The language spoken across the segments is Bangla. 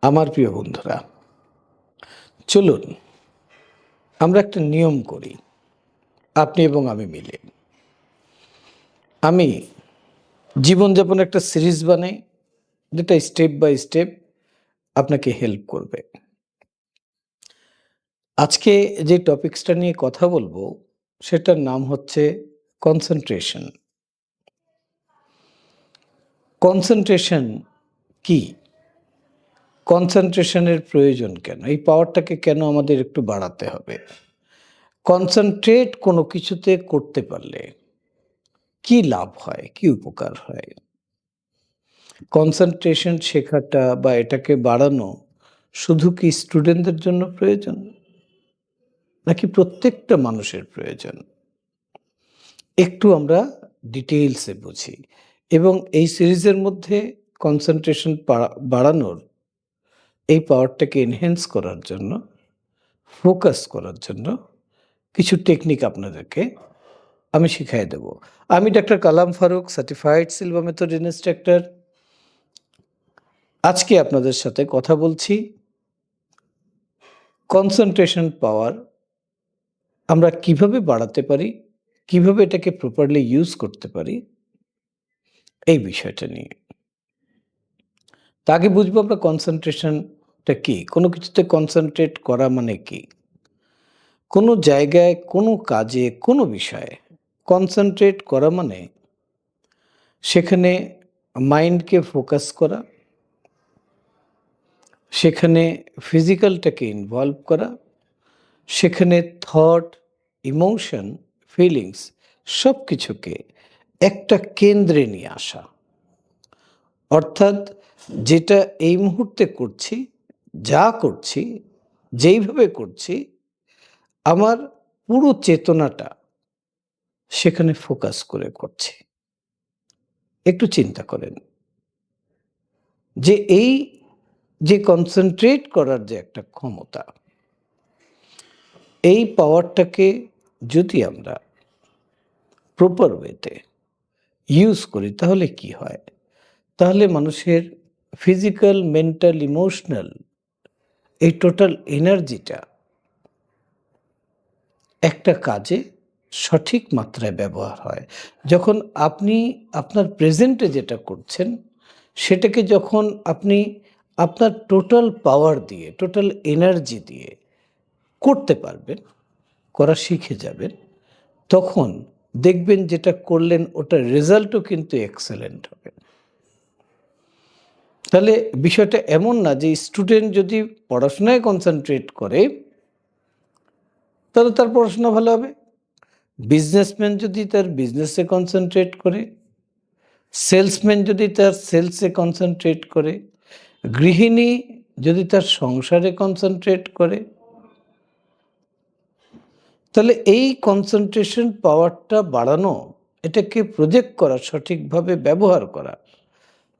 আমার প্রিয় বন্ধুরা, চলুন আমরা একটা নিয়ম করি, আপনি এবং আমি মিলে। আমি জীবনযাপনের একটা সিরিজ বানাই, যেটা স্টেপ বাই স্টেপ আপনাকে হেল্প করবে। আজকে যে টপিকসটা নিয়ে কথা বলবো, সেটার নাম হচ্ছে কনসেন্ট্রেশন। কনসেন্ট্রেশন কি? কনসেন্ট্রেশনের প্রয়োজন কেন? এই পাওয়ারটাকে কেন আমাদের একটু বাড়াতে হবে? কনসেন্ট্রেট কোনো কিছুতে করতে পারলে কি লাভ হয়, কি উপকার হয়? কনসেন্ট্রেশন শেখাটা বা এটাকে বাড়ানো শুধু কি স্টুডেন্টদের জন্য প্রয়োজন? নাকি প্রত্যেকটা মানুষের প্রয়োজন? একটু আমরা ডিটেইলসে বুঝি এবং এই সিরিজের মধ্যে কনসেন্ট্রেশন বাড়ানোর এই পাওয়ারটাকে এনহ্যান্স করার জন্য, ফোকাস করার জন্য কিছু টেকনিক আপনাদেরকে আমি শিখাই দেব। আমি doctor Kalam Faruk, certified silver method instructor. আজকে আপনাদের সাথে কথা বলছি কনসেন্ট্রেশন পাওয়ার আমরা কিভাবে বাড়াতে পারি, কিভাবে এটাকে প্রপারলি ইউজ করতে পারি, এই বিষয়টা নিয়ে। তা আগে বুঝবো আমরা কনসেন্ট্রেশনটা কি? কোনো কিছুতে কনসেনট্রেট করা মানে কি? কোনো জায়গায়, কোনো কাজে, কোনো বিষয়ে কনসেনট্রেট করা মানে সেখানে মাইন্ডকে ফোকাস করা, সেখানে ফিজিক্যালটাকে ইনভলভ করা, সেখানে থট, ইমোশন, ফিলিংস সবকিছুকে একটা কেন্দ্রে নিয়ে আসা। অর্থাৎ যেটা এই মুহূর্তে করছি, যা করছি, যেইভাবে করছি, আমার পুরো চেতনাটা সেখানে ফোকাস করে করছি। একটু চিন্তা করেন যে এই যে কনসেনট্রেট করার যে একটা ক্ষমতা, এই পাওয়ারটাকে যদি আমরা প্রপার ওয়েতে ইউজ করি তাহলে কি হয়? তাহলে মানুষের ফিজিক্যাল, মেন্টাল, ইমোশনাল এই টোটাল এনার্জিটা একটা কাজে সঠিক মাত্রায় ব্যবহার হয়। যখন আপনি আপনার প্রেজেন্টে যেটা করছেন, সেটাকে যখন আপনি আপনার টোটাল পাওয়ার দিয়ে, টোটাল এনার্জি দিয়ে করতে পারবেন, করা শিখে যাবেন, তখন দেখবেন যেটা করলেন ওটার রেজাল্টও কিন্তু এক্সেলেন্ট হবে। তাহলে বিষয়টা এমন না যে স্টুডেন্ট যদি পড়াশোনায় কনসেনট্রেট করে, তাহলে তার পড়াশোনা ভালো হবে। বিজনেসম্যান যদি তার বিজনেসে কনসেনট্রেট করে, সেলসম্যান যদি তার সেলসে কনসেনট্রেট করে, গৃহিণী যদি তার সংসারে কনসেনট্রেট করে, তাহলে এই কনসেনট্রেশন পাওয়ারটা বাড়ানো, এটাকে প্রজেক্ট করা, সঠিকভাবে ব্যবহার করা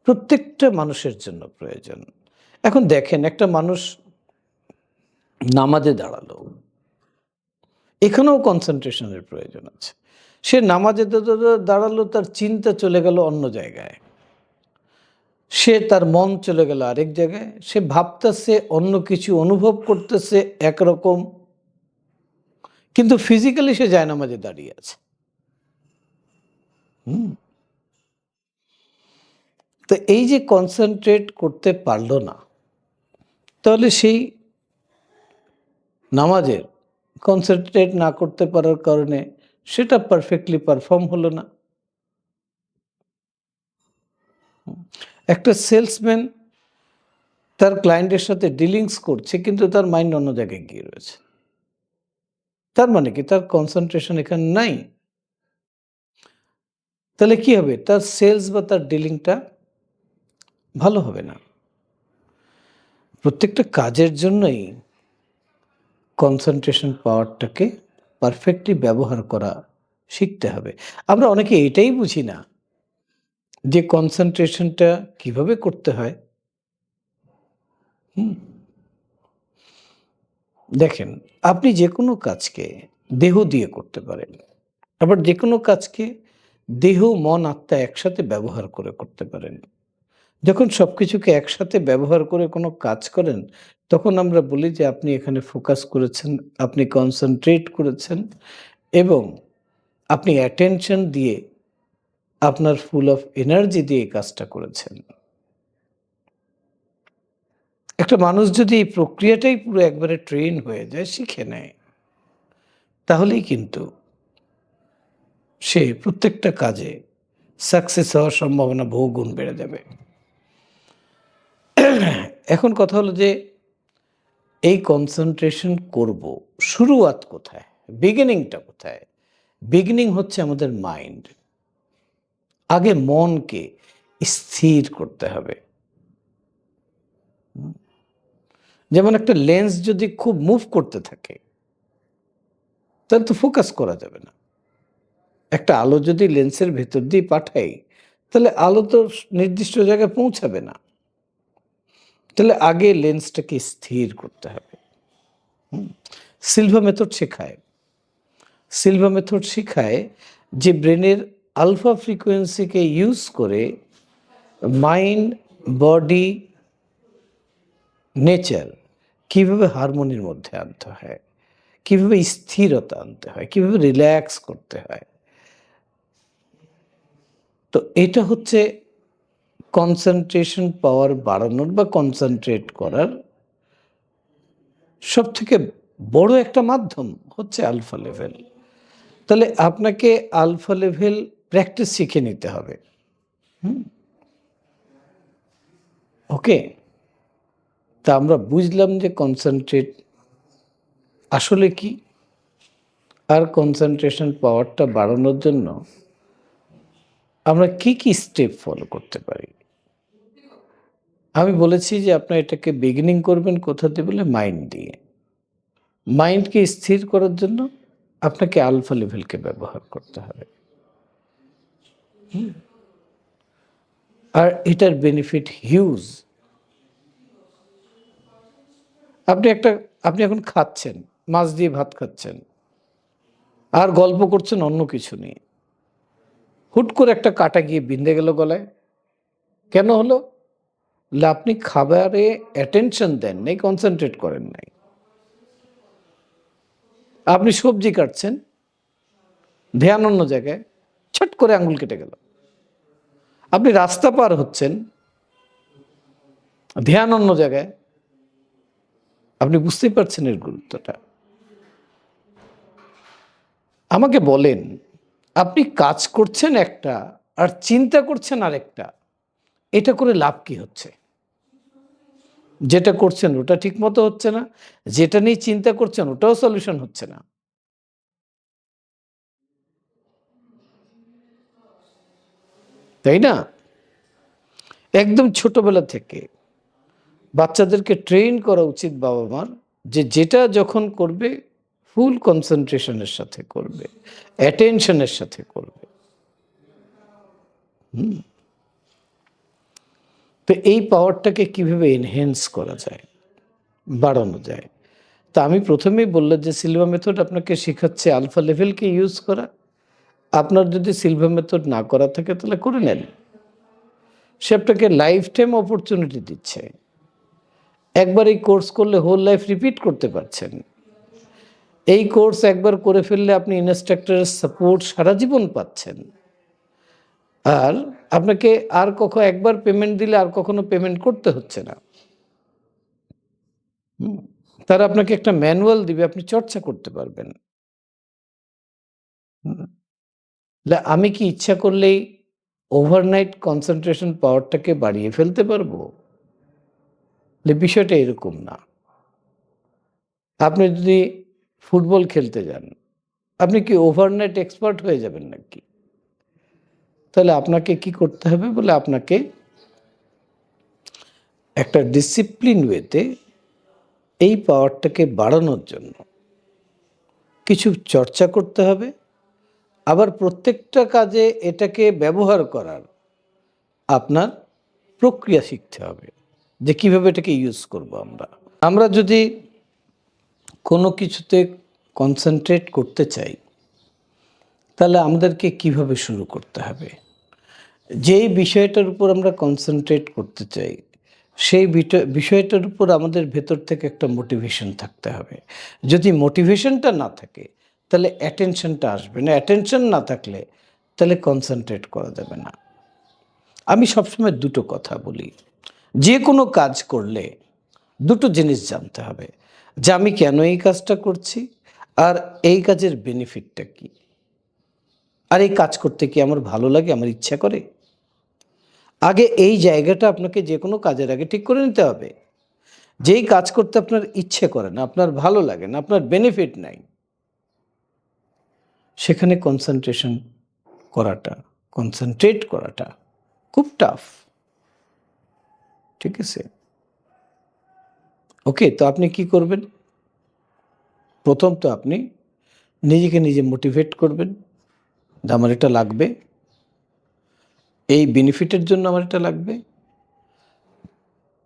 প্রত্যেকটা মানুষের জন্য প্রয়োজন। এখন দেখেন, একটা মানুষ নামাজে দাঁড়ালো, এখানেও কনসেনট্রেশনের প্রয়োজন আছে। সে নামাজে দাঁড়ালো, তার চিন্তা চলে গেল অন্য জায়গায়, সে তার মন চলে গেল আরেক জায়গায়, সে ভাবতেছে অন্য কিছু, অনুভব করতেছে একরকম, কিন্তু ফিজিক্যালি সে জায়নামাজে দাঁড়িয়ে আছে। তো এই যে কনসেনট্রেট করতে পারলো না, তাহলে সেই নামাজের কনসেনট্রেট না করতে পারার কারণে সেটা পারফেক্টলি পারফর্ম হলো না। একটা সেলসম্যান তার ক্লায়েন্টের সাথে ডিলিংস করছে, কিন্তু তার মাইন্ড অন্য জায়গায় গিয়ে রয়েছে। তার মানে কি? তার কনসেনট্রেশন এখানে নাই। তাহলে কি হবে? তার সেলস বা তার ডিলিংটা ভালো হবে না। প্রত্যেকটা কাজের জন্যই কনসেনট্রেশন পাওয়ারটাকে পারফেক্টলি ব্যবহার করা শিখতে হবে। আমরা অনেকে এটাই বুঝি না যে কনসেনট্রেশনটা কিভাবে করতে হয়। হুম? দেখেন, আপনি যেকোনো কাজকে দেহ দিয়ে করতে পারেন। আবার যেকোনো কাজকে দেহ, মন, আত্মা একসাথে ব্যবহার করে করতে পারেন। যখন সবকিছুকে একসাথে ব্যবহার করে কোনো কাজ করেন, তখন আমরা বলি যে আপনি এখানে ফোকাস করেছেন, আপনি কনসেনট্রেট করেছেন এবং আপনি অ্যাটেনশন দিয়ে আপনার ফুল অফ এনার্জি দিয়ে এই কাজটা করেছেন। একটা মানুষ যদি এই প্রক্রিয়াটাই পুরো একবারে ট্রেন হয়ে যায়, শিখে নেয়, তাহলেই কিন্তু সে প্রত্যেকটা কাজে সাকসেস হওয়ার সম্ভাবনা বহুগুণ বেড়ে যাবে। এখন কথা হলো যে এই কনসেনট্রেশন করব, শুরুয়াত কোথায়? বিগিনিংটা কোথায়? বিগিনিং হচ্ছে আমাদের মাইন্ড। আগে মনকে স্থির করতে হবে। যেমন একটা লেন্স যদি খুব মুভ করতে থাকে, তাহলে তো ফোকাস করা যাবে না। একটা আলো যদি লেন্সের ভেতর দিয়ে পাঠাই, তাহলে আলো তো নির্দিষ্ট জায়গায় পৌঁছাবে না। তাহলে আগে লেন্সটাকে স্থির করতে হবে। সিলভা মেথড শেখায়। সিলভা মেথড শেখায় যে ব্রেনের আলফা ফ্রিকোয়েন্সিকে ইউজ করে মাইন্ড, বডি, নেচার কিভাবে হারমোনির মধ্যে আনতে হয়, কিভাবে স্থিরতা আনতে হয়, কিভাবে রিল্যাক্স করতে হয়। তো এটা হচ্ছে কনসেনট্রেশন পাওয়ার বাড়ানোর বা কনসেনট্রেট করার সবথেকে বড় একটা মাধ্যম হচ্ছে আলফা লেভেল। তাহলে আপনাকে আলফা লেভেল প্র্যাকটিস শিখে নিতে হবে। ওকে? তা আমরা বুঝলাম যে কনসেনট্রেট আসলে কি? আর কনসেনট্রেশন পাওয়ারটা বাড়ানোর জন্য আমরা কি স্টেপ ফলো করতে পারি? আমি বলেছি যে আপনার এটাকে বিগিনিং করবেন কোথা দিয়ে বলে মাইন্ড দিয়ে। মাইন্ডকে স্থির করার জন্য আপনাকে আলফা লেভেলকে ব্যবহার করতে হবে। আর এটার বেনিফিট হিউজ। আপনি এখন খাচ্ছেন, মাছ দিয়ে ভাত খাচ্ছেন। আর গল্প করছেন অন্য কিছু নিয়ে। হুট করে একটা কাঁটা গিয়ে বিঁধে গেল গলায়। কেন হলো? না আপনি খাবারে অ্যাটেনশন দেন নাই, কনসেনট্রেট করেন নাই। আপনি সবজি কাটছেন, ধ্যান অন্য জায়গায়, ছট করে আঙুল কেটে গেল। আপনি রাস্তা পার হচ্ছেন, ধ্যান অন্য জায়গায়। আপনি বুঝতেই পারছেন এর গুরুত্বটা। আমাকে বলেন, আপনি কাজ করছেন একটা আর চিন্তা করছেন আরেকটা। এটা করে লাভ কি হচ্ছে? যেটা করছেন ওটা ঠিক মতো হচ্ছে না, যেটা নিয়ে চিন্তা করছেন ওটাও সলিউশন হচ্ছে না। তাই না? একদম ছোটবেলা থেকে বাচ্চাদেরকে ট্রেন করা উচিত বাবা-মার যে যেটা যখন করবে ফুল কনসেনট্রেশনের সাথে করবে, অ্যাটেনশনের সাথে করবে। তো এই পাওয়ারটাকে কিভাবে এনহ্যান্স করা যায়, বাড়ানো যায়? তা আমি প্রথমেই বললাম যে সিলভা মেথড আপনাকে শেখাচ্ছে আলফা লেভেলকে ইউজ করা। আপনার যদি সিলভা মেথড না করা থাকে তাহলে করে নেন। সে আপনাকে লাইফ টাইম অপরচুনিটি দিচ্ছে। একবার এই কোর্স করলে হোল লাইফ রিপিট করতে পারছেন। এই কোর্স একবার করে ফেললে আপনি ইনস্ট্রাক্টরের সাপোর্ট সারা জীবন পাচ্ছেন। আর আপনাকে আর একবার পেমেন্ট দিলে আর কখনো পেমেন্ট করতে হচ্ছে না। হুম? তারা আপনাকে একটা ম্যানুয়াল দিবে, আপনি চর্চা করতে পারবেন। হুম? আমি কি ইচ্ছা করলেই ওভারনাইট কনসেনট্রেশন পাওয়ারটাকে বাড়িয়ে ফেলতে পারবো? বিষয়টা এরকম না। আপনি যদি ফুটবল খেলতে যান, আপনি কি ওভারনাইট এক্সপার্ট হয়ে যাবেন নাকি? তাহলে আপনাকে কি করতে হবে বলে আপনাকে একটা ডিসিপ্লিন ওয়েতে এই পাওয়ারটাকে বাড়ানোর জন্য কিছু চর্চা করতে হবে। আবার প্রত্যেকটা কাজে এটাকে ব্যবহার করার আপনার প্রক্রিয়া শিখতে হবে যে কিভাবে এটাকে ইউজ করব আমরা। আমরা যদি কোনো কিছুতে কনসেনট্রেট করতে চাই, তাহলে আমাদেরকে কিভাবে শুরু করতে হবে? যেই বিষয়টার উপর আমরা কনসেনট্রেট করতে চাই, সেই বিষয়টার উপর আমাদের ভেতর থেকে একটা মোটিভেশন থাকতে হবে। যদি মোটিভেশনটা না থাকে, তাহলে অ্যাটেনশনটা আসবে না। অ্যাটেনশন না থাকলে, তাহলে কনসেনট্রেট করা যাবে না। আমি সবসময় দুটো কথা বলি। যে কোনো কাজ করলে দুটো জিনিস জানতে হবে যে আমি কেন এই কাজটা করছি আর এই কাজের বেনিফিটটা কি? আর এই কাজ করতে কি আমার ভালো লাগে, আমার ইচ্ছা করে? আগে এই জায়গাটা আপনাকে যেকোনো কাজের আগে ঠিক করে নিতে হবে। যেই কাজ করতে আপনার ইচ্ছে করে না, আপনার ভালো লাগে না, আপনার বেনিফিট নাই, সেখানে কনসেনট্রেট করাটা খুব টাফ। ঠিক আছে? ওকে, তো আপনি কি করবেন? প্রথম তো আপনি নিজেকে নিজে মোটিভেট করবেন যে আমার এটা লাগবে, এই বেনিফিটের জন্য আমার এটা লাগবে,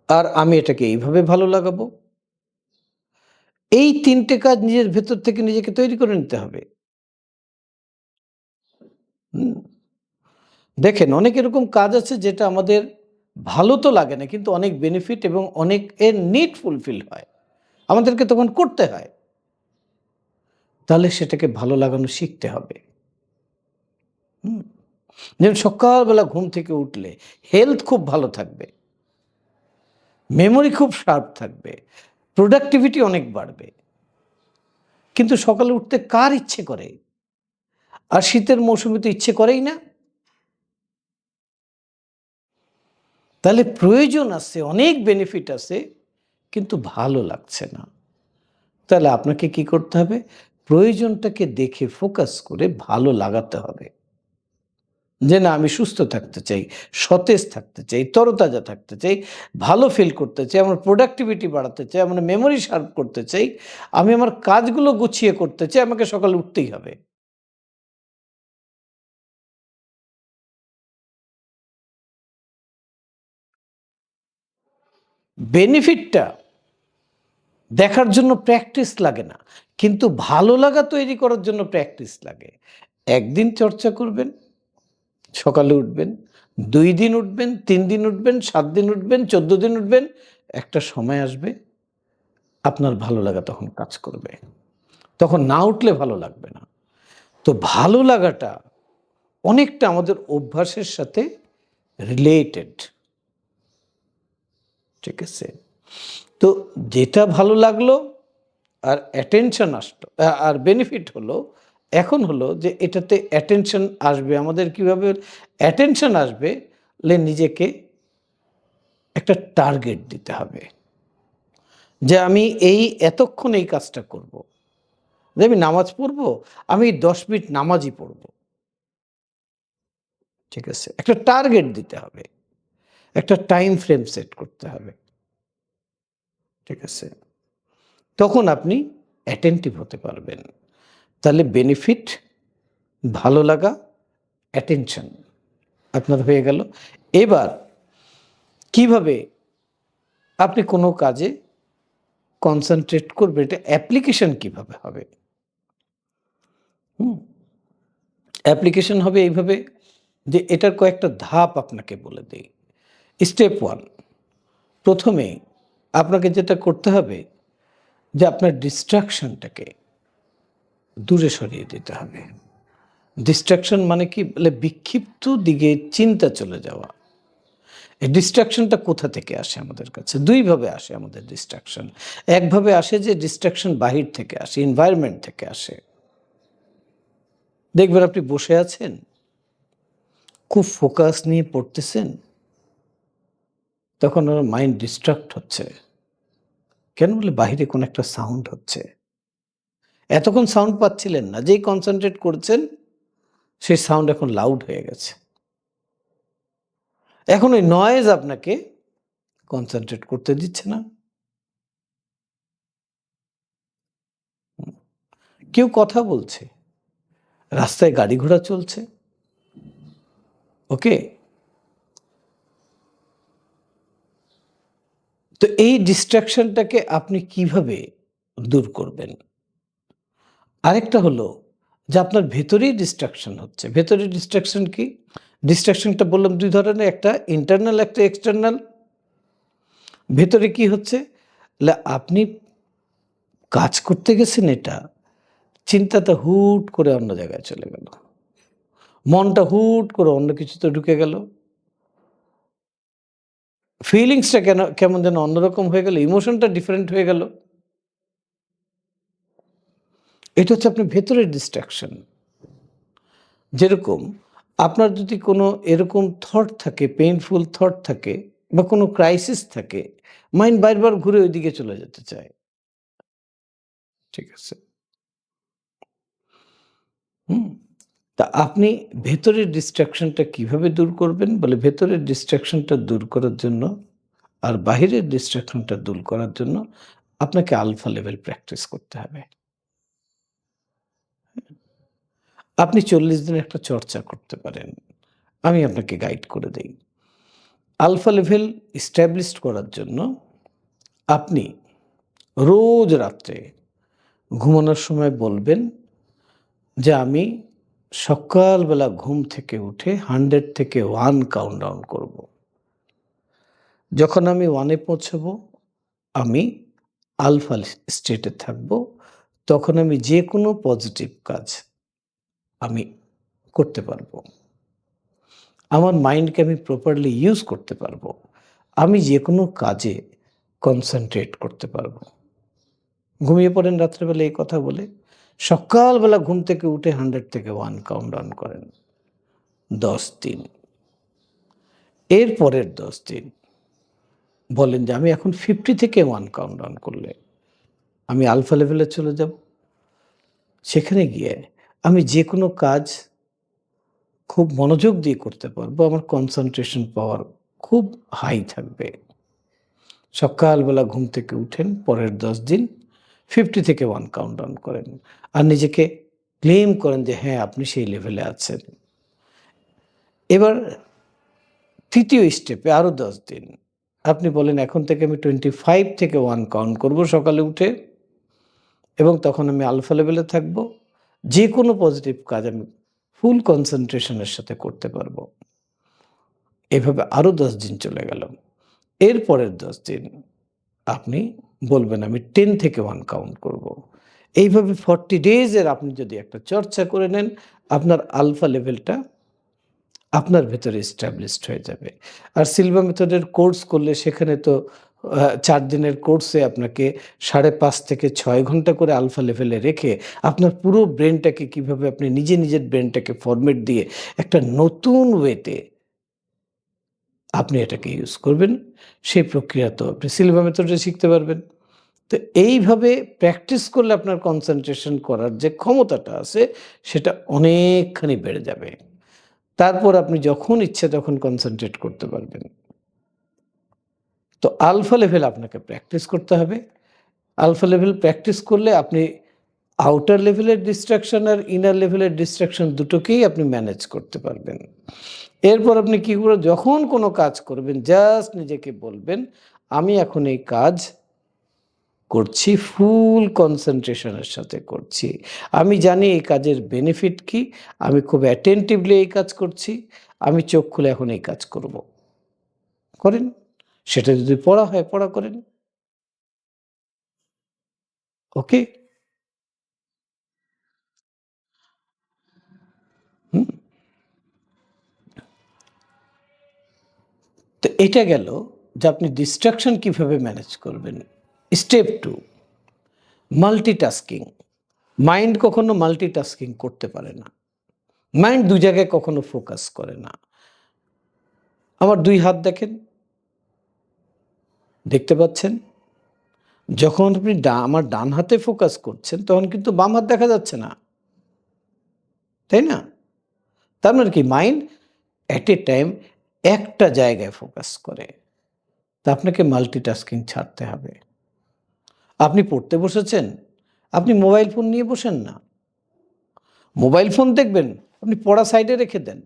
আর আমি এটাকে এইভাবে ভালো লাগাবো। এই ৩ টে কাজ নিজের ভেতর থেকে নিজেকে তৈরি করে নিতে হবে। হুম? দেখেন অনেক এরকম কাজ আছে যেটা আমাদের ভালো তো লাগে না, কিন্তু অনেক বেনিফিট এবং অনেক এর নিড ফুলফিল হয়। আমাদেরকে তখন করতে হয়। তাহলে সেটাকে ভালো লাগানো শিখতে হবে। হুম? যেমন সকালবেলা ঘুম থেকে উঠলে হেলথ খুব ভালো থাকবে, মেমোরি খুব শার্প থাকবে, প্রোডাক্টিভিটি অনেক বাড়বে। কিন্তু সকালে উঠতে কার ইচ্ছে করে? আর শীতের মৌসুমে তো ইচ্ছে করেই না। তাহলে প্রয়োজন আছে, অনেক বেনিফিট আছে, কিন্তু ভালো লাগছে না। তাহলে আপনাকে কি করতে হবে? প্রয়োজনটাকে দেখে ফোকাস করে ভালো লাগাতে হবে। যে না আমি সুস্থ থাকতে চাই, সতেজ থাকতে চাই, তরতাজা থাকতে চাই, ভালো ফিল করতে চাই, আমার প্রোডাক্টিভিটি বাড়াতে চাই, আমার মেমোরি শার্প করতে চাই, আমি আমার কাজগুলো গুছিয়ে করতে চাই, আমাকে সকালে উঠতেই হবে। বেনিফিটটা দেখার জন্য প্র্যাকটিস লাগে না। কিন্তু ভালো লাগা তৈরি করার জন্য প্র্যাকটিস লাগে। একদিন চর্চা করবেন, সকালে উঠবেন, ২ দিন উঠবেন, ৩ দিন উঠবেন, ৭ দিন উঠবেন, ১৪ দিন উঠবেন। একটা সময় আসবে আপনার ভালো লাগা তখন কাজ করবে। তখন না উঠলে ভালো লাগবে না। তো ভালো লাগাটা অনেকটা আমাদের অভ্যাসের সাথে রিলেটেড। ঠিক আছে? তো যেটা ভালো লাগলো আর অ্যাটেনশন আসলো আর বেনিফিট হলো, এখন হলো যে এটাতে অ্যাটেনশন আসবে। আমাদের কিভাবে অ্যাটেনশন আসবে? নিজেকে একটা টার্গেট দিতে হবে। যে আমি এতক্ষণ এই কাজটা করব। যে আমি নামাজ পড়বো, আমি ১০ মিনিট নামাজই পড়ব। ঠিক আছে? একটা টার্গেট দিতে হবে। একটা টাইম ফ্রেম সেট করতে হবে। ঠিক আছে? তখন আপনি অ্যাটেনটিভ হতে পারবেন। তাহলে বেনিফিট, ভালো লাগা, অ্যাটেনশন আপনার হয়ে গেল। এবার কিভাবে আপনি কোনো কাজে কনসেনট্রেট করবেন, এটা অ্যাপ্লিকেশন কিভাবে হবে? হুম? অ্যাপ্লিকেশন হবে এইভাবে যে এটার কয়েকটা ধাপ আপনাকে বলে দেই। স্টেপ 1, প্রথমে আপনাকে যেটা করতে হবে যে আপনার ডিস্ট্রাকশনটাকে দূরে সরিয়ে দিতে হবে। ডিস্ট্রাকশন মানে কি? বিক্ষিপ্ত দিকে চিন্তা চলে যাওয়া। এই ডিস্ট্রাকশনটা কোথা থেকে আসে আমাদের কাছে? ২ ভাবে আসে আমাদের ডিস্ট্রাকশন। একভাবে আসে যে ডিস্ট্রাকশন বাহির থেকে আসে, এনভায়রনমেন্ট থেকে আসে। দেখবেন আপনি বসে আছেন, খুব ফোকাস নিয়ে পড়তেছেন, তখন আপনার মাইন্ড ডিস্ট্রাক্ট হচ্ছে। কেন? বাহিরে কোনো একটা সাউন্ড হচ্ছে। এতক্ষণ সাউন্ড পাচ্ছিলেন না। যেই কনসেনট্রেট করছেন, সেই সাউন্ড এখন লাউড হয়ে গেছে। এখন ওই নয়েজ আপনাকে কনসেনট্রেট করতে দিচ্ছে না। কেউ কথা বলছে, রাস্তায় গাড়ি ঘোড়া চলছে। ওকে? তো এই ডিস্ট্রাকশনটাকে আপনি কিভাবে দূর করবেন? আরেকটা হলো যে আপনার ভেতরেই ডিস্ট্রাকশন হচ্ছে। ভেতরের ডিস্ট্রাকশন কি? ডিস্ট্রাকশনটা বললাম ২ ধরনের, একটা ইন্টারনাল, একটা এক্সটার্নাল। ভেতরে কি হচ্ছে? আপনি কাজ করতে গেছেন এটা, চিন্তাটা হুট করে অন্য জায়গায় চলে গেল। মনটা হুট করে অন্য কিছুতে ঢুকে গেল। ফিলিংসটা কেমন যেন অন্যরকম হয়ে গেল, ইমোশনটা ডিফারেন্ট হয়ে গেল। এটা হচ্ছে আপনার ভেতরের ডিস্ট্রাকশন। যেরকম আপনার যদি কোনো এরকম থট থাকে, পেইনফুল থট থাকে বা কোনো ক্রাইসিস থাকে, মাইন্ড বারবার ঘুরে ওইদিকে চলে যেতে চায়। ঠিক আছে? হুম? তা আপনি ভেতরের ডিস্ট্রাকশনটা কিভাবে দূর করবেন? বলে ভেতরের ডিস্ট্রাকশনটা দূর করার জন্য আর বাহিরের ডিস্ট্রাকশনটা দূর করার জন্য আপনাকে আলফা লেভেল প্র্যাকটিস করতে হবে। আপনি ৪০ দিন একটা চর্চা করতে পারেন। আমি আপনাকে গাইড করে দেই। আলফা লেভেল এস্টাবলিশড করার জন্য আপনি রোজ রাত্রে ঘুমানোর সময় বলবেন যে, "আমি সকালবেলা ঘুম থেকে উঠে 100 থেকে 1 কাউন্টডাউন করব। যখন আমি 1 এ পৌঁছাবো, আমি আলফা স্টেটে থাকবো। তখন আমি যেকোনো পজিটিভ কাজ আমি করতে পারবো। আমার মাইন্ডকে আমি প্রপারলি ইউজ করতে পারবো। আমি যেকোনো কাজে কনসেনট্রেট করতে পারবো।" ঘুমিয়ে পড়েন রাত্রেবেলা এই কথা বলে। সকালবেলা ঘুম থেকে উঠে 100 থেকে 1 কাউন্টডাউন করেন। ১০ দিন। এর পরের ১০ দিন বলেন যে, "আমি এখন 50 থেকে 1 কাউন্টডাউন করলে আমি আলফা লেভেলে চলে যাব। সেখানে গিয়ে আমি যেকোনো কাজ খুব মনোযোগ দিয়ে করতে পারবো। আমার কনসেনট্রেশন পাওয়ার খুব হাই থাকবে।" সকালবেলা ঘুম থেকে উঠেন, পরের ১০ দিন 50 থেকে 1 কাউন্টডাউন করেন। আর নিজেকে ক্লেইম করেন যে হ্যাঁ, আপনি সেই লেভেলে আছেন। এবার ৩য় স্টেপে আরো ১০ দিন। আপনি বলেন এখন থেকে আমি 25 থেকে 1 কাউন্ট করব সকালে উঠে এবং তখন আমি আলফা লেভেলে থাকব। যেকোনো পজিটিভ কাজ আমি ফুল কনসেনট্রেশন এর সাথে করতে পারবো। এভাবে আরো ১০ দিন চলে গেল। এর পরের ১০ দিন আপনি বলবেন আমি 10 থেকে 1 কাউন্ট করব। এইভাবে 40 ডেজ এর আপনি যদি একটা চর্চা করে নেন, আপনার আলফা লেভেলটা আপনার ভেতরে এস্টাবলিশড হয়ে যাবে। আর সিলভা মেথডের কোর্স করলে সেখানে তো ৪ দিনের কোর্সে আপনাকে ৫.৫ থেকে ৬ ঘন্টা করে আলফা লেভেলে রেখে আপনার পুরো ব্রেইনটাকে কিভাবে আপনি নিজের ব্রেইনটাকে ফরমেট দিয়ে একটা নতুন ওয়েতে আপনি এটাকে ইউজ করবেন, সেই প্রক্রিয়া তো আপনি সিলভা মেথডে শিখতে পারবেন। তো এইভাবে প্র্যাকটিস করলে আপনার কনসেনট্রেশন করার যে ক্ষমতাটা আছে সেটা অনেকখানি বেড়ে যাবে। তারপর আপনি যখন ইচ্ছে তখন কনসেনট্রেট করতে পারবেন। তো আলফা লেভেল আপনাকে প্র্যাকটিস করতে হবে। আলফা লেভেল প্র্যাকটিস করলে আপনি আউটার লেভেলের ডিস্ট্রাকশন আর ইনার লেভেলের ডিস্ট্রাকশন দুটোকেই আপনি ম্যানেজ করতে পারবেন। এরপর আপনি কি করবেন, যখন কোনো কাজ করবেন জাস্ট নিজেকে বলবেন, "আমি এখন এই কাজ করছি, ফুল কনসেনট্রেশন এর সাথে করছি। আমি জানি এই কাজের বেনিফিট কি। আমি খুব অ্যাটেনটিভলি এই কাজ করছি। আমি চোখ খুলে এখন এই কাজ করব।" করেন। সেটা যদি পড়া হয়, পড়া করেন। ওকে? হুম? তো এটা গেল যে আপনি ডিস্ট্রাকশন কিভাবে ম্যানেজ করবেন। Step 2, multitasking. মাইন্ড কখনো মাল্টিটাস্কিং করতে পারে না। মাইন্ড ২ জায়গায় কখনো ফোকাস করে না। আমার ২ হাত দেখেন, দেখতে পাচ্ছেন? যখন আপনি আমার ডান হাতে ফোকাস করছেন তখন কিন্তু বাম হাত দেখা যাচ্ছে না। তাই না? তার মানে কি মাইন্ড এট এ টাইম একটা জায়গায় ফোকাস করে। তা আপনাকে মাল্টিটাস্কিং ছাড়তে হবে। আপনি পড়তে বসেছেন, আপনি মোবাইল ফোন নিয়ে বসেন না। মোবাইল ফোন দেখবেন, আপনি পড়া সাইডে রেখে দেন।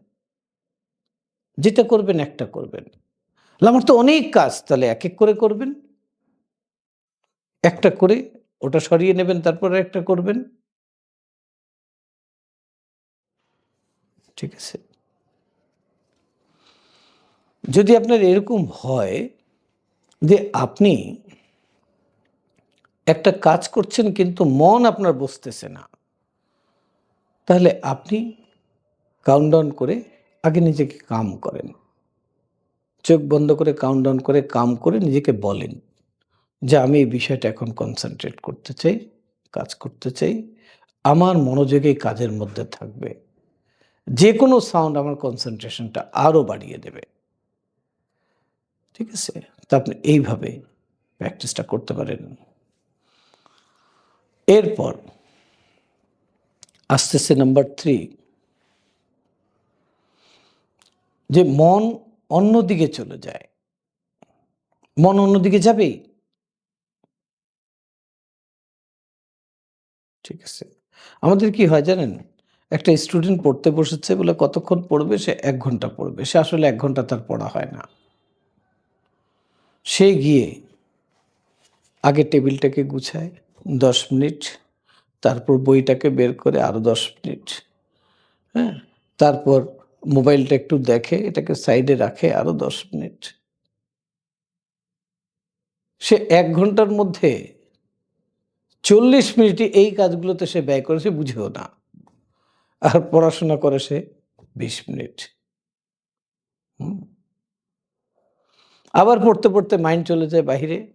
যেটা করবেন একটা করবেন। আমার তো অনেক কাজ, তাহলে এক করে করবেন। একটা করে ওটা সরিয়ে নেবেন, তারপরে একটা করবেন। ঠিক আছে? যদি আপনার এরকম হয় যে আপনি একটা কাজ করছেন কিন্তু মন আপনার বসতেছে না, তাহলে আপনি কাউন্টডাউন করে আগে নিজেকে কাম করেন। চোখ বন্ধ করে কাউন্টডাউন করে কাম করে নিজেকে বলেন যে, "আমি এই বিষয়টা এখন কনসেনট্রেট করতে চাই, কাজ করতে চাই। আমার মনোযোগ এই কাজের মধ্যে থাকবে। যেকোনো সাউন্ড আমার কনসেনট্রেশনটা আরো বাড়িয়ে দেবে।" ঠিক আছে? তো আপনি এইভাবে প্র্যাকটিসটা করতে পারেন। এরপর আসতেছে নাম্বার 3, যে মন অন্যদিকে চলে যায়। মন অন্যদিকে যাবেই। ঠিক আছে? আমাদের কি হয় জানেন? একটা স্টুডেন্ট পড়তে বসেছে বলে কতক্ষণ পড়বে? সে ১ ঘন্টা পড়বে। সে আসলে ১ ঘন্টা তার পড়া হয় না। সে গিয়ে আগে টেবিলটাকে গুছায় ১০ মিনিট, তারপর বইটাকে বের করে আরো ১০ মিনিট, হ্যাঁ? তারপর মোবাইলটা একটু দেখে, এটাকে সাইডে রাখে আরো ১০ মিনিট। সে ১ ঘন্টার মধ্যে ৪০ মিনিটই এই কাজগুলোতে সে ব্যয় করে, সে বুঝেও না। আর পড়াশোনা করে সে ২০ মিনিট। হুম? আবার পড়তে, পড়তে মাইন্ড চলে যায় বাহিরে।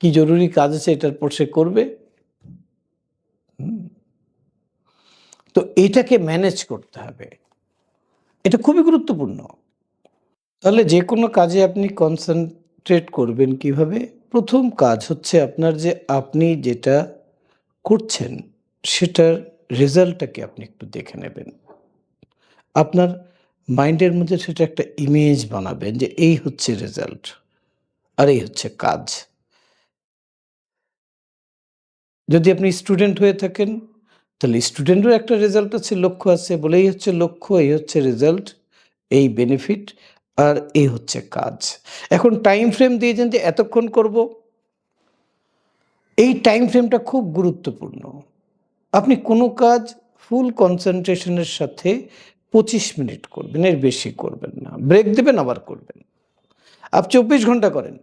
কি জরুরি কাজ আছে এটার পর সে করবে। হুম? তো এটাকে ম্যানেজ করতে হবে। এটা খুবই গুরুত্বপূর্ণ। তাহলে যেকোনো কাজে আপনি কনসেনট্রেট করবেন কিভাবে? ১ম কাজ হচ্ছে আপনার যে আপনি যেটা করছেন সেটার রেজাল্টটাকে আপনি একটু দেখে নেবেন। আপনার মাইন্ডের মধ্যে সেটা একটা ইমেজ বানাবেন যে এই হচ্ছে রেজাল্ট আর এই হচ্ছে কাজ। যদি আপনি স্টুডেন্ট হয়ে থাকেন, তাহলে স্টুডেন্টেরও একটা রেজাল্ট আছে, লক্ষ্য আছে বলেই হচ্ছে লক্ষ্য, এই হচ্ছে রেজাল্ট, এই বেনিফিট আর এই হচ্ছে কাজ। এখন টাইম ফ্রেম দিয়েছেন যে এতক্ষণ করব, এই টাইম ফ্রেমটা খুব গুরুত্বপূর্ণ। আপনি কোনো কাজ ফুল কনসেনট্রেশন এর সাথে ২৫ মিনিট করবেন, এর বেশি করবেন না। ব্রেক দেবেন আবার করবেন। ২৪ ঘন্টা করেন,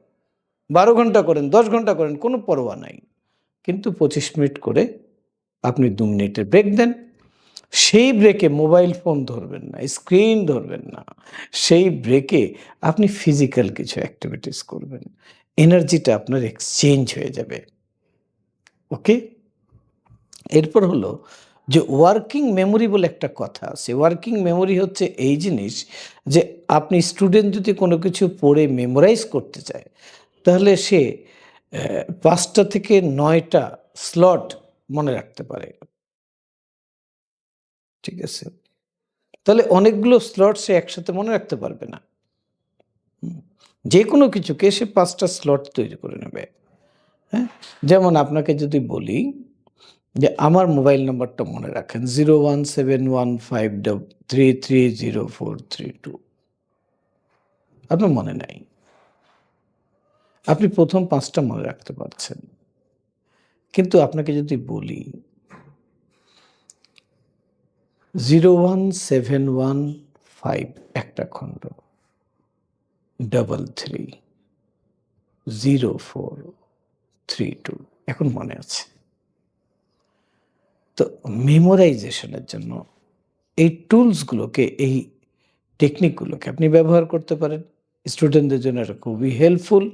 ১২ ঘন্টা করেন, ১০ ঘন্টা করেন, কোনো পরোয়া নাই। কিন্তু ২৫ মিনিট করে আপনি ২ মিনিটের ব্রেক দেন। সেই ব্রেকে মোবাইল ফোন ধরবেন না, স্ক্রিন ধরবেন না। সেই ব্রেকে আপনি ফিজিক্যাল কিছু এক্টিভিটিস করবেন। এনার্জিটা আপনার এক্সচেঞ্জ হয়ে যাবে। ওকে? এরপর হলো যে ওয়ার্কিং মেমোরি বলে একটা কথা আছে। ওয়ার্কিং মেমোরি হচ্ছে এই জিনিস যে আপনি স্টুডেন্ট যদি কোনো কিছু পড়ে মেমোরাইজ করতে চায়, তাহলে সে ৫ টা থেকে ৯ টা স্লট মনে রাখতে পারে। ঠিক আছে? তাহলে অনেকগুলো স্লট সে একসাথে মনে রাখতে পারবে না। হুম? যেকোনো কিছুকে সে ৫ টা স্লট তৈরি করে নেবে। হ্যাঁ? যেমন আপনাকে যদি বলি যে আমার মোবাইল নাম্বারটা মনে রাখেন 01715330432। আপনার মনে নাই। আপনি ১ম ৫ টা মনে রাখতে পারছেন। কিন্তু আপনাকে যদি বলি 01715 একটা খণ্ড, 330432 এখন মনে আছে। তো মেমোরাইজেশন এর জন্য এই টুলসগুলোকে, এই টেকনিকগুলোকে আপনি ব্যবহার করতে পারেন। স্টুডেন্টদের জন্য এটা খুবই হেল্পফুল।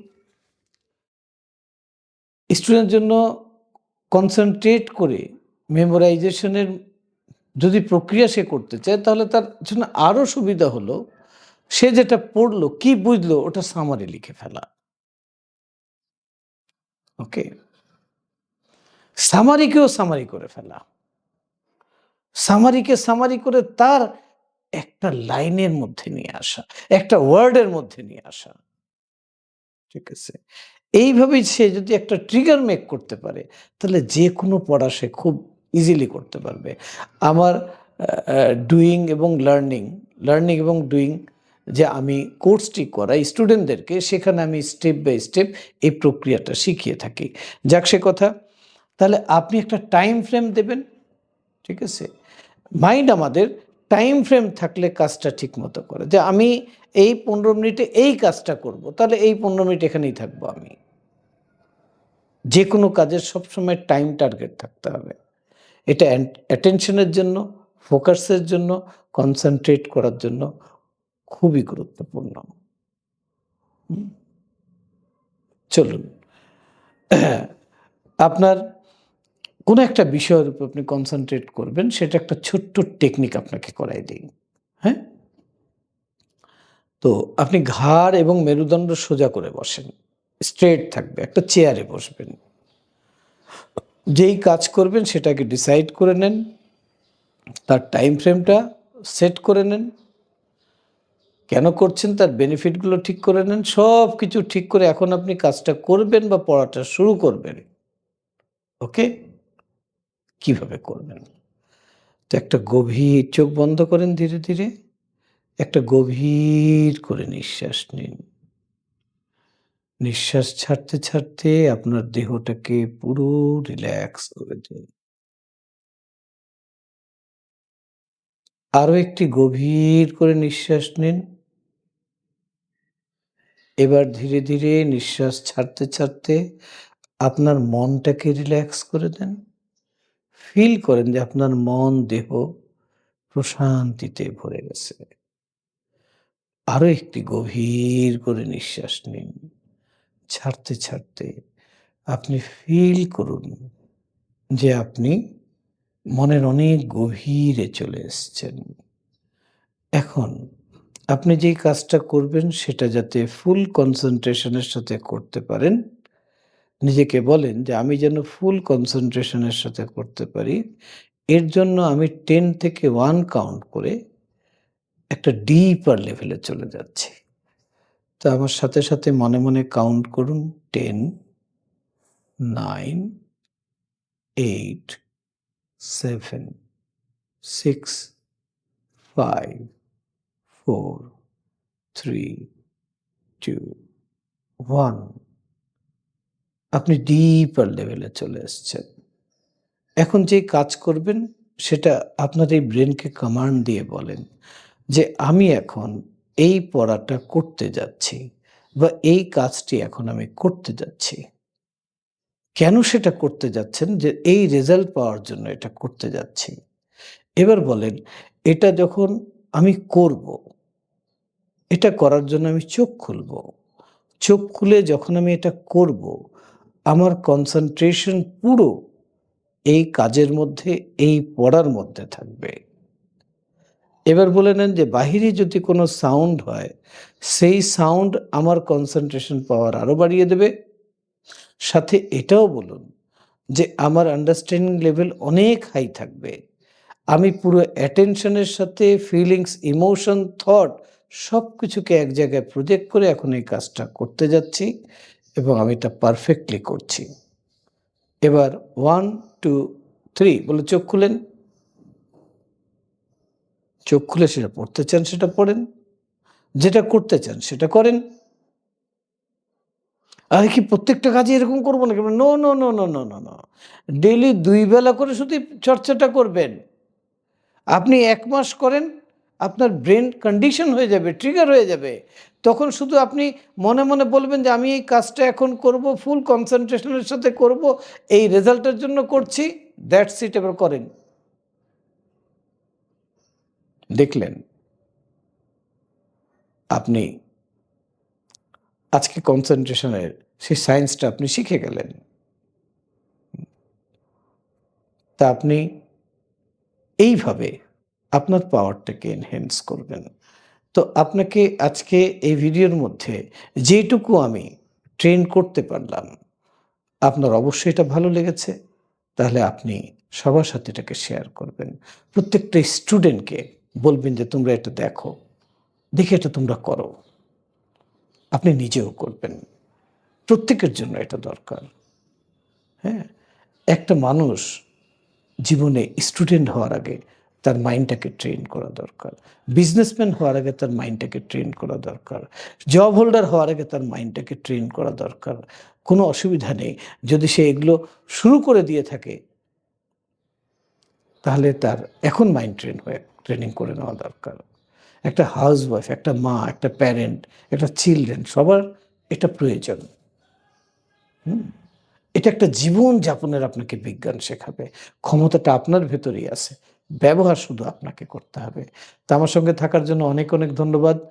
স্টুডেন্টের জন্য কনসেনট্রেট করে মেমোরাইজেশনের যদি প্রক্রিয়া সে করতে চায়, তাহলে তার জন্য আরো সুবিধা হলো, সে যেটা পড়লো, কি বুঝলো ওটা সামারি লিখে ফেলা। ওকে? সামারিকেও সামারি করে ফেলা। সামারিকে সামারি করে তার একটা লাইনের মধ্যে নিয়ে আসা, একটা ওয়ার্ডের মধ্যে নিয়ে আসা। ঠিক আছে? এইভাবেই সে যদি একটা ট্রিগার মেক করতে পারে, তাহলে যেকোনো পড়া সে খুব ইজিলি করতে পারবে। আমার আ আ ডুইং এবং লার্নিং এবং ডুইং যে আমি কোর্সটি করাই স্টুডেন্টদেরকে, সেখানে আমি স্টেপ বাই স্টেপ এই প্রক্রিয়াটা শিখিয়ে থাকি। যাক সে কথা, তাহলে আপনি একটা টাইম ফ্রেম দেবেন, ঠিক আছে? মাইন্ড আমাদের টাইম ফ্রেম থাকলে কাজটা ঠিকমতো করে। যে আমি এই ১৫ মিনিটে এই কাজটা করব। তাহলে এই ১৫ মিনিট এখানেই থাকবো আমি। যেকোনো কাজের সবসময় টাইম টার্গেট থাকতে হবে। এটা অ্যাটেনশনের জন্য, ফোকাসের জন্য, কনসেনট্রেট করার জন্য খুবই গুরুত্বপূর্ণ। হুম? চলুন আপনার কোনো একটা বিষয়ের উপর আপনি কনসেনট্রেট করবেন, সেটা একটা ছোট্ট টেকনিক আপনাকে করাই দেই। হ্যাঁ? তো আপনি ঘাড় এবং মেরুদণ্ড সোজা করে বসেন। স্ট্রেইট থাকবে। একটা চেয়ারে বসবেন। যেই কাজ করবেন সেটাকে ডিসাইড করে নেন। তার টাইম ফ্রেমটা সেট করে নেন। কেন করছেন তার বেনিফিটগুলো ঠিক করে নেন। সবকিছু ঠিক করে এখন আপনি কাজটা করবেন বা পড়াটা শুরু করবেন। ওকে? কিভাবে করবেন? তো একটা গভীর চোখ বন্ধ করেন ধীরে, ধীরে। একটা গভীর করে নিঃশ্বাস নিন। নিঃশ্বাস ছাড়তে, ছাড়তে আপনার দেহটাকে পুরো রিল্যাক্স করে দিন। আরো একটি গভীর করে নিঃশ্বাস নিন। এবার ধীরে, ধীরে নিঃশ্বাস ছাড়তে, ছাড়তে আপনার মনটাকে রিল্যাক্স করে দেন। ফিল করেন যে আপনার মন, দেহ প্রশান্তিতে ভরে গেছে। আরো একটি গভীর করে নিঃশ্বাস নিন। ছাড়তে, ছাড়তে আপনি ফিল করুন যে আপনি মনের অনেক গভীরে চলে এসেছেন। এখন আপনি যেই কাজটা করবেন সেটা যাতে ফুল কনসেনট্রেশন এর সাথে করতে পারেন, নিজেকে বলেন যে আমি যেন ফুল কনসেনট্রেশন এর সাথে করতে পারি। এর জন্য আমি 10 থেকে 1 কাউন্ট করে একটা ডিপার লেভেলে চলে যাচ্ছি। তো আমার সাথে, সাথে মনে, মনে কাউন্ট করুন 10, 9, 8, 7, 6, 5, 4, 3, 2, 1. আপনি ডিপার লেভেলে চলে এসছেন। এখন যে কাজ করবেন সেটা আপনার এই ব্রেনকে কমান্ড দিয়ে বলেন যে, "আমি এখন এই পড়াটা করতে যাচ্ছি বা এই কাজটি এখন আমি করতে যাচ্ছি।" কেন সেটা করতে যাচ্ছেন? যে এই রেজাল্ট পাওয়ার জন্য এটা করতে যাচ্ছি। এবার বলেন, "এটা যখন আমি করব, এটা করার জন্য আমি চোখ খুলব। চোখ খুলে যখন আমি এটা করব, আমার কনসেনট্রেশন পুরো এই কাজের মধ্যে, এই পড়ার মধ্যে থাকবে।" এবার বলে নেন যে বাহিরে যদি কোনো সাউন্ড হয়, সেই সাউন্ড আমার কনসেনট্রেশন পাওয়ার আরো বাড়িয়ে দেবে। সাথে এটাও বলুন যে আমার আন্ডারস্ট্যান্ডিং লেভেল অনেক হাই থাকবে। আমি পুরো অ্যাটেনশনের সাথে ফিলিংস, ইমোশন, থট সবকিছুকে এক জায়গায় প্রজেক্ট করে এখন এই কাজটা করতে যাচ্ছি এবং আমি এটা পারফেক্টলি করছি। এবার 1, 2, 3 বলে চোখ খুলেন। চোখ খুলে সেটা পড়তে চান সেটা পড়েন। যেটা করতে চান সেটা করেন। আমি কি প্রত্যেকটা কাজে এরকম করব নাকি? No, no, no, no, no, no, no. Daily ২ বেলা করে শুধু চর্চাটা করবেন। আপনি ১ মাস করেন, আপনার ব্রেন কন্ডিশন হয়ে যাবে, ট্রিগার হয়ে যাবে। তখন শুধু আপনি মনে, মনে বলবেন যে আমি এই কাজটা এখন করব, ফুল কনসেনট্রেশন এর সাথে করব, এই রেজাল্টের জন্য করছি। দ্যাটস ইট এবার করেন। দেখলেন আপনি আজকে কনসেনট্রেশনের সেই সায়েন্সটা আপনি শিখে গেলেন। তা আপনি এইভাবে আপনার পাওয়ারটাকে এনহ্যান্স করবেন। তো আপনাকে আজকে এই ভিডিওর মধ্যে যেটুকু আমি ট্রেন করতে পারলাম, আপনার অবশ্যই এটা ভালো লেগেছে। তাহলে আপনি সবার সাথে এটাকে শেয়ার করবেন। প্রত্যেকটা স্টুডেন্টকে বলবেন যে, "তোমরা এটা দেখো, দেখে এটা তোমরা করো।" আপনি নিজেও করবেন। প্রত্যেকের জন্য এটা দরকার। হ্যাঁ? একটা মানুষ জীবনে স্টুডেন্ট হওয়ার আগে তার মাইন্ডটাকে ট্রেন করা দরকার। বিজনেসম্যান হওয়ার আগে তার মাইন্ডটাকে ট্রেন করা দরকার। জব হোল্ডার হওয়ার আগে তার মাইন্ডটাকে ট্রেন করা দরকার। কোনো অসুবিধা নেই। যদি সে এগুলো শুরু করে দিয়ে থাকে তাহলে তার এখন মাইন্ড ট্রেন হয়ে ট্রেনিং করে নেওয়া দরকার। একটা হাউসওয়াইফ, একটা মা, একটা প্যারেন্ট, একটা চিলড্রেন সবার এটা প্রয়োজন। হুম? এটা একটা জীবনযাপনের আপনাকে বিজ্ঞান শেখাবে। ক্ষমতাটা আপনার ভেতরেই আছে। ব্যবহার শুধু আপনাকে করতে হবে। তো আমার সঙ্গে থাকার জন্য অনেক, অনেক ধন্যবাদ।